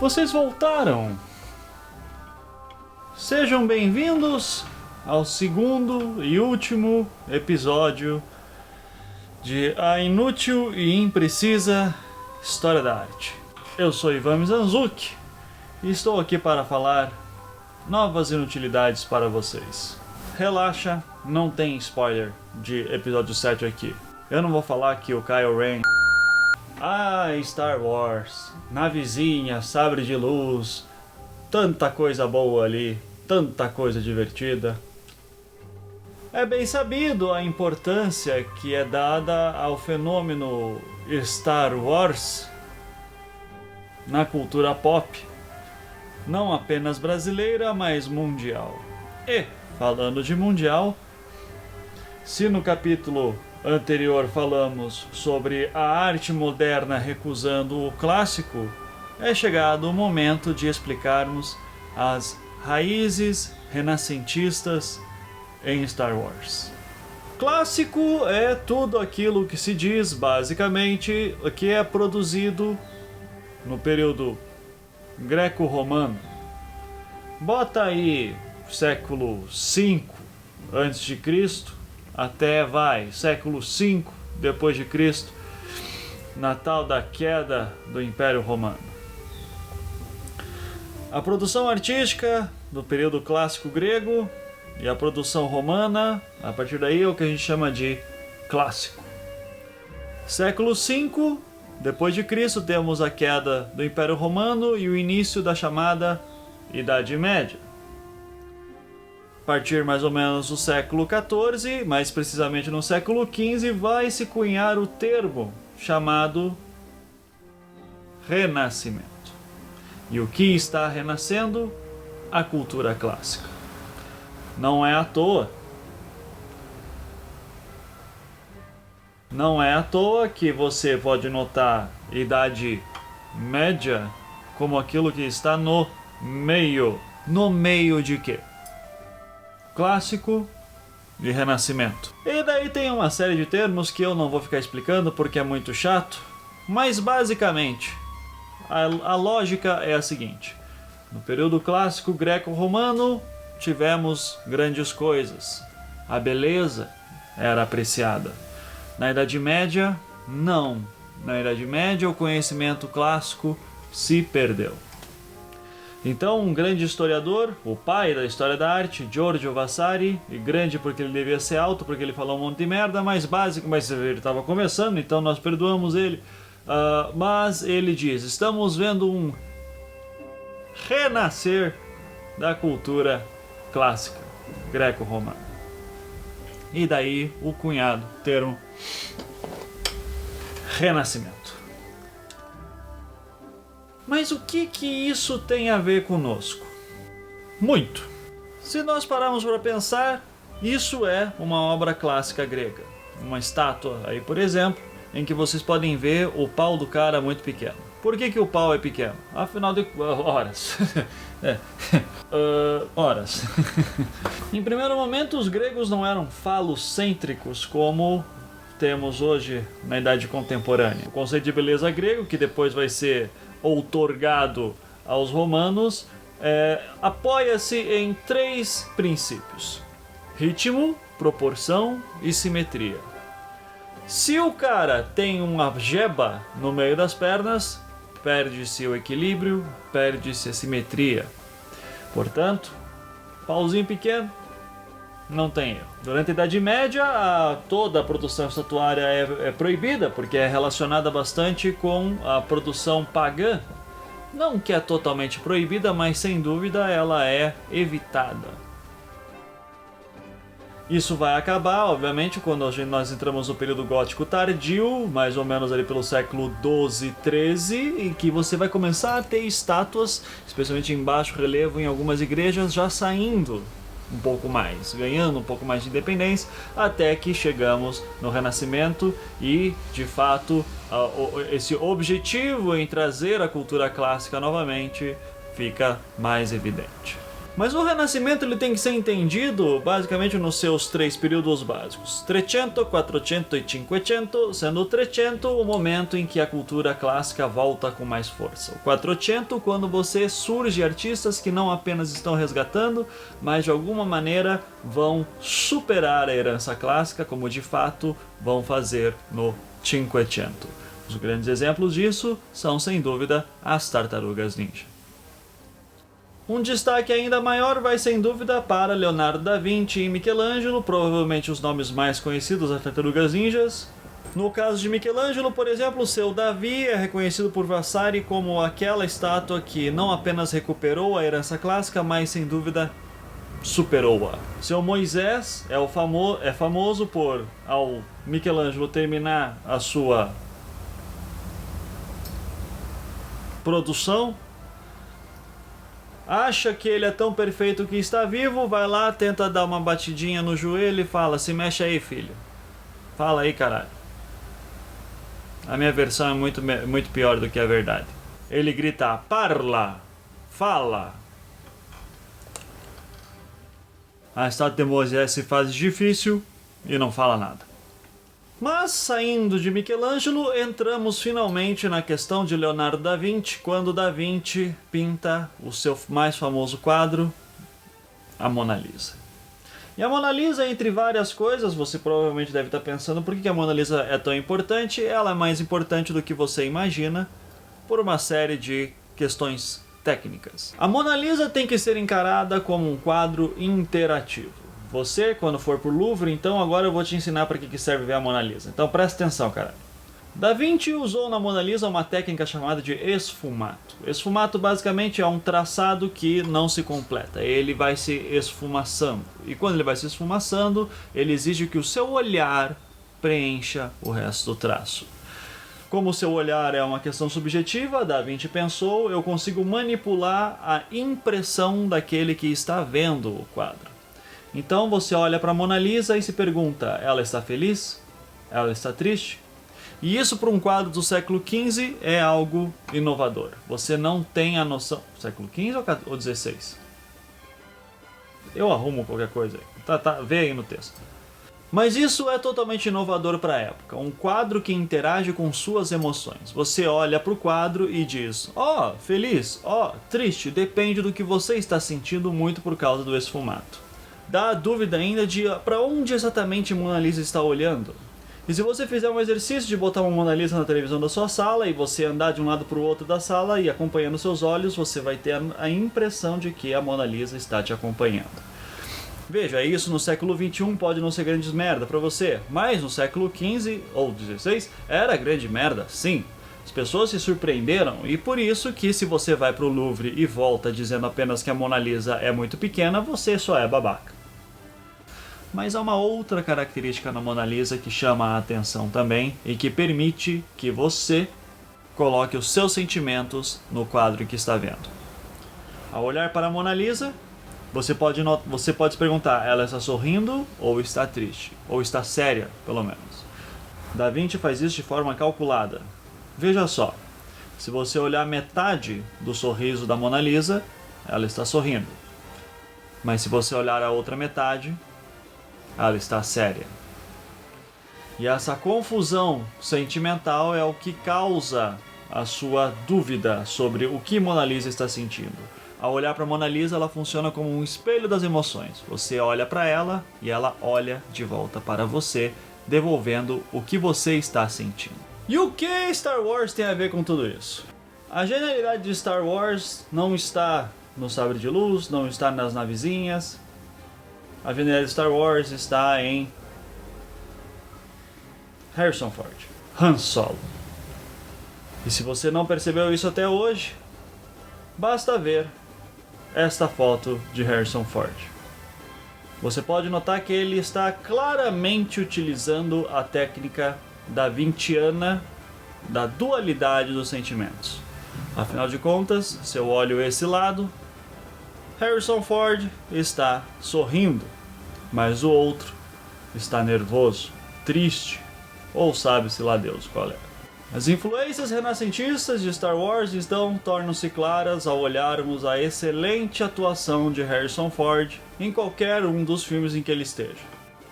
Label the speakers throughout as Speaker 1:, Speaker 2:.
Speaker 1: Vocês voltaram! Sejam bem-vindos ao segundo e último episódio de A Inútil e Imprecisa História da Arte. Eu sou Ivan Mizanzuki e estou aqui para falar novas inutilidades para vocês. Relaxa, não tem spoiler de episódio 7 aqui. Eu não vou falar que o Kylo Ren... Star Wars, navezinha, sabre de luz, tanta coisa boa ali, tanta coisa divertida. É bem sabido a importância que é dada ao fenômeno Star Wars na cultura pop, não apenas brasileira, mas mundial. E, falando de mundial, se no capítulo anterior falamos sobre a arte moderna recusando o clássico, é chegado o momento de explicarmos as raízes renascentistas em Star Wars. Clássico é tudo aquilo que se diz, basicamente, que é produzido no período greco-romano. Bota aí século V a.C. até século V depois de Cristo, Natal da queda do Império Romano. A produção artística do período clássico grego e a produção romana, a partir daí é o que a gente chama de clássico. Século V depois de Cristo temos a queda do Império Romano e o início da chamada Idade Média. A partir mais ou menos do século XIV, mais precisamente no século XV, vai se cunhar o termo chamado Renascimento. E o que está renascendo? A cultura clássica. Não é à toa. Não é à toa que você pode notar Idade Média como aquilo que está no meio. No meio de quê? Clássico e Renascimento. E daí tem uma série de termos que eu não vou ficar explicando porque é muito chato, mas basicamente a lógica é a seguinte: no período clássico greco-romano tivemos grandes coisas, a beleza era apreciada. Na Idade Média, não. Na Idade Média o conhecimento clássico se perdeu. Então, um grande historiador, o pai da história da arte, Giorgio Vasari, e grande porque ele devia ser alto, porque ele falou um monte de merda, mas básico, mas ele estava começando, então nós perdoamos ele. Mas ele diz: estamos vendo um renascer da cultura clássica greco-romana. E daí o cunhado, termo Renascimento. Mas o que isso tem a ver conosco? Muito. Se nós pararmos para pensar, isso é uma obra clássica grega. Uma estátua aí, por exemplo, em que vocês podem ver o pau do cara muito pequeno. Por que o pau é pequeno? Afinal de horas. Horas. Em primeiro momento, os gregos não eram falocêntricos como temos hoje na idade contemporânea. O conceito de beleza grego, que depois vai ser outorgado aos romanos, apoia-se em 3 princípios: ritmo, proporção e simetria. Se o cara tem uma jeba no meio das pernas, perde-se o equilíbrio, perde-se a simetria. Portanto, pauzinho pequeno, não tem erro. Durante a Idade Média, toda a produção estatuária é proibida, porque é relacionada bastante com a produção pagã. Não que é totalmente proibida, mas sem dúvida ela é evitada. Isso vai acabar, obviamente, quando nós entramos no período gótico tardio, mais ou menos ali pelo século XII, XIII, em que você vai começar a ter estátuas, especialmente em baixo relevo em algumas igrejas, já saindo um pouco mais, ganhando um pouco mais de independência, até que chegamos no Renascimento e, de fato, esse objetivo em trazer a cultura clássica novamente fica mais evidente. Mas o Renascimento ele tem que ser entendido basicamente nos seus 3 períodos básicos: Trecento, Quattrocento e Cinquecento, sendo o Trecento o momento em que a cultura clássica volta com mais força. O Quattrocento, quando você surge artistas que não apenas estão resgatando, mas de alguma maneira vão superar a herança clássica, como de fato vão fazer no Cinquecento. Os grandes exemplos disso são, sem dúvida, as Tartarugas Ninja. Um destaque ainda maior vai sem dúvida para Leonardo da Vinci e Michelangelo, provavelmente os nomes mais conhecidos das Tartarugas Ninjas. No caso de Michelangelo, por exemplo, seu Davi é reconhecido por Vasari como aquela estátua que não apenas recuperou a herança clássica, mas sem dúvida superou-a. Seu Moisés é famoso por, ao Michelangelo terminar a sua produção, acha que ele é tão perfeito que está vivo, vai lá, tenta dar uma batidinha no joelho e fala: se mexe aí, filho. Fala aí, caralho. A minha versão é muito pior do que a verdade. Ele grita: parla, fala. A estátua de Moisés se faz difícil e não fala nada. Mas, saindo de Michelangelo, entramos finalmente na questão de Leonardo da Vinci, quando da Vinci pinta o seu mais famoso quadro, a Mona Lisa. E a Mona Lisa, entre várias coisas, você provavelmente deve estar pensando por que a Mona Lisa é tão importante. Ela é mais importante do que você imagina, por uma série de questões técnicas. A Mona Lisa tem que ser encarada como um quadro interativo. Você, quando for pro Louvre, então agora eu vou te ensinar para que serve ver a Mona Lisa. Então presta atenção, cara. Da Vinci usou na Mona Lisa uma técnica chamada de esfumato. Esfumato basicamente é um traçado que não se completa. Ele vai se esfumaçando. E quando ele vai se esfumaçando, ele exige que o seu olhar preencha o resto do traço. Como o seu olhar é uma questão subjetiva, Da Vinci pensou: eu consigo manipular a impressão daquele que está vendo o quadro. Então você olha para a Mona Lisa e se pergunta: ela está feliz? Ela está triste? E isso, para um quadro do século XV, é algo inovador. Você não tem a noção... Século XV ou XVI? Eu arrumo qualquer coisa aí. Tá, vê aí no texto. Mas isso é totalmente inovador para a época. Um quadro que interage com suas emoções. Você olha para o quadro e diz: ó, feliz, ó, triste. Depende do que você está sentindo, muito por causa do esfumato. Dá a dúvida ainda de para onde exatamente Mona Lisa está olhando. E se você fizer um exercício de botar uma Mona Lisa na televisão da sua sala e você andar de um lado para o outro da sala e acompanhando seus olhos, você vai ter a impressão de que a Mona Lisa está te acompanhando. Veja, isso no século XXI pode não ser grande merda para você, mas no século XV ou XVI era grande merda, sim. As pessoas se surpreenderam e por isso que se você vai para o Louvre e volta dizendo apenas que a Mona Lisa é muito pequena, você só é babaca. Mas há uma outra característica na Mona Lisa que chama a atenção também e que permite que você coloque os seus sentimentos no quadro que está vendo. Ao olhar para a Mona Lisa, você pode se perguntar: ela está sorrindo ou está triste? Ou está séria, pelo menos. Da Vinci faz isso de forma calculada. Veja só, se você olhar metade do sorriso da Mona Lisa, ela está sorrindo. Mas se você olhar a outra metade, ela está séria. E essa confusão sentimental é o que causa a sua dúvida sobre o que Mona Lisa está sentindo. Ao olhar para Mona Lisa, ela funciona como um espelho das emoções. Você olha para ela e ela olha de volta para você, devolvendo o que você está sentindo. E o que Star Wars tem a ver com tudo isso? A genialidade de Star Wars não está no sabre de luz, não está nas navezinhas. A genialidade de Star Wars está em Harrison Ford, Han Solo. E se você não percebeu isso até hoje, basta ver esta foto de Harrison Ford. Você pode notar que ele está claramente utilizando a técnica da Vinciana da dualidade dos sentimentos. Afinal de contas, se eu olho esse lado, Harrison Ford está sorrindo, mas o outro está nervoso, triste, ou sabe-se lá Deus qual é. As influências renascentistas de Star Wars então tornam-se claras ao olharmos a excelente atuação de Harrison Ford em qualquer um dos filmes em que ele esteja.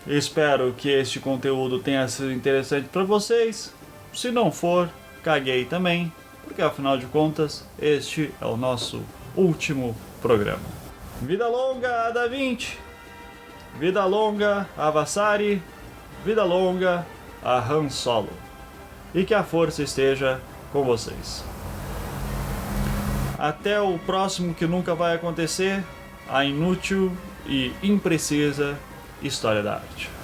Speaker 1: Espero que este conteúdo tenha sido interessante para vocês. Se não for, caguei também, porque afinal de contas, este é o nosso último programa. Vida longa a Da Vinci, vida longa a Vasari, vida longa a Han Solo. E que a força esteja com vocês. Até o próximo que nunca vai acontecer, a inútil e imprecisa História da Arte.